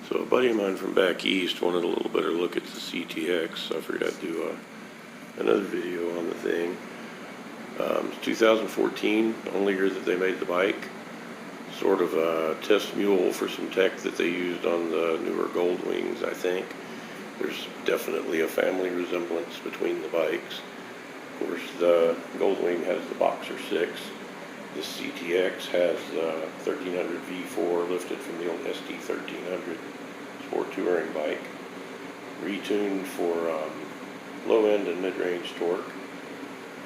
So a buddy of mine from back east wanted a little better look at the CTX, so I figured I'd do another video on the thing. It's 2014, the only year that they made the bike. Sort of a test mule for some tech that they used on the newer Goldwings, I think. There's definitely a family resemblance between the bikes. Of course, the Goldwing has the Boxer 6. The CTX has the 1300 V4 lifted from the old ST 1300 sport touring bike, retuned for low-end and mid-range torque.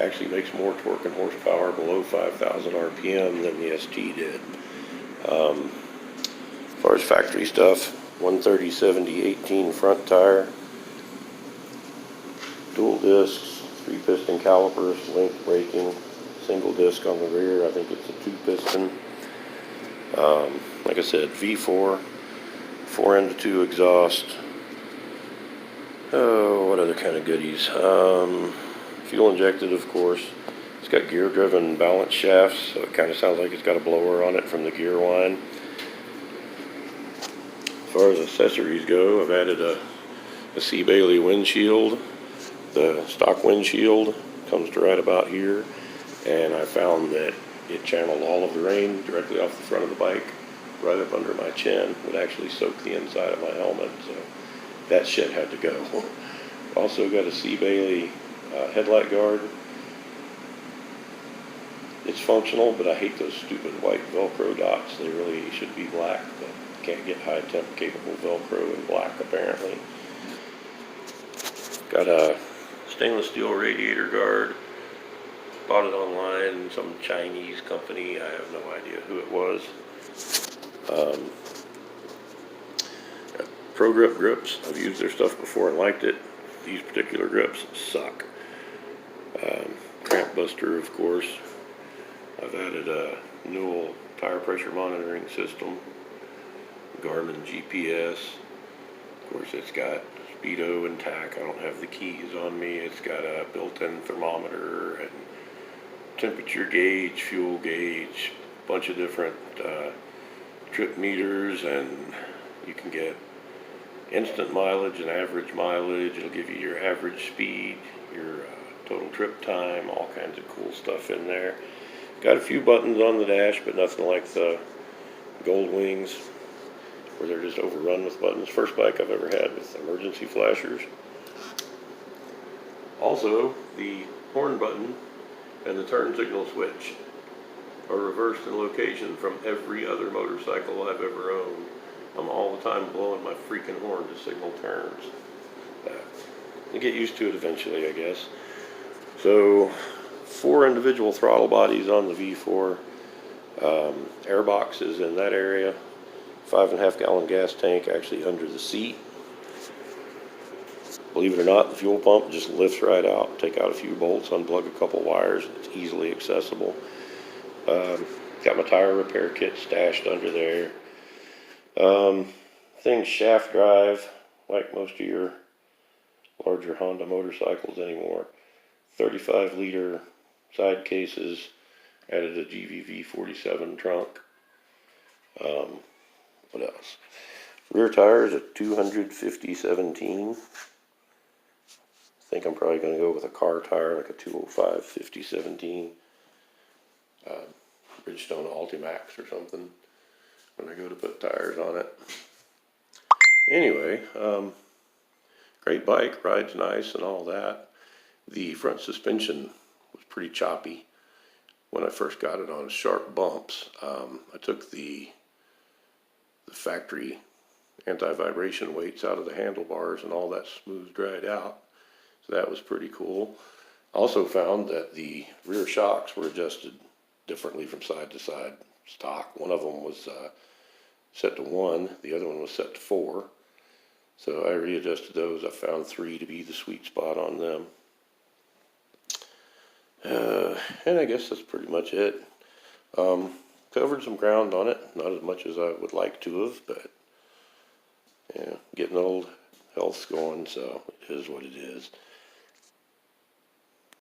Actually makes more torque and horsepower below 5,000 RPM than the ST did. As far as factory stuff, 130/70/18 front tire, dual discs, 3-piston calipers, link braking, single disc on the rear. I think it's a 2-piston. Like I said, V4, 4N2 exhaust. Oh, what other kind of goodies? Fuel injected, of course. It's got gear driven balance shafts, so it kind of sounds like it's got a blower on it from the gear line. As far as accessories go, I've added a C. Bailey windshield. The stock windshield comes to right about here, and I found that it channeled all of the rain directly off the front of the bike, right up under my chin. Would actually soak the inside of my helmet, so that shit had to go. Also got a C. Bailey headlight guard. It's functional, but I hate those stupid white Velcro dots. They really should be black, but can't get high temp capable Velcro in black apparently. Got a stainless steel radiator guard. Bought it online, some Chinese company. I have no idea who it was. Pro Grip grips. I've used their stuff before and liked it. These particular grips suck. Cramp buster, of course. I've added a Newell tire pressure monitoring system. Garmin GPS. Of course, it's got speedo and tach. I don't have the keys on me. It's got a built-in thermometer and temperature gauge, fuel gauge, a bunch of different trip meters, and you can get instant mileage and average mileage. It'll give you your average speed, your total trip time, all kinds of cool stuff in there. Got a few buttons on the dash, but nothing like the Goldwings, where they're just overrun with buttons. First bike I've ever had with emergency flashers. Also, the horn button and the turn signal switch are reversed in location from every other motorcycle I've ever owned. I'm all the time blowing my freaking horn to signal turns. You get used to it eventually, I guess. So, 4 individual throttle bodies on the V4, air boxes in that area, 5.5 gallon gas tank actually under the seat. Believe it or not, the fuel pump just lifts right out. Take out a few bolts, unplug a couple wires. It's easily accessible. Got my tire repair kit stashed under there. Thing's shaft drive, like most of your larger Honda motorcycles anymore. 35-liter side cases. Added a GVV 47 trunk. What else? Rear tires a 250/17. I think I'm probably going to go with a car tire, like a 205/50/17. Bridgestone Ultimax or something when I go to put tires on it. Anyway, great bike, rides nice and all that. The front suspension was pretty choppy when I first got it on sharp bumps. I took the factory anti-vibration weights out of the handlebars and all that smoothed right out. So that was pretty cool. Also found that the rear shocks were adjusted differently from side to side stock. One of them was set to 1, the other one was set to 4. So I readjusted those. I found 3 to be the sweet spot on them. And I guess that's pretty much it. Covered some ground on it, not as much as I would like to have, but yeah, getting old, health's going, so it is what it is.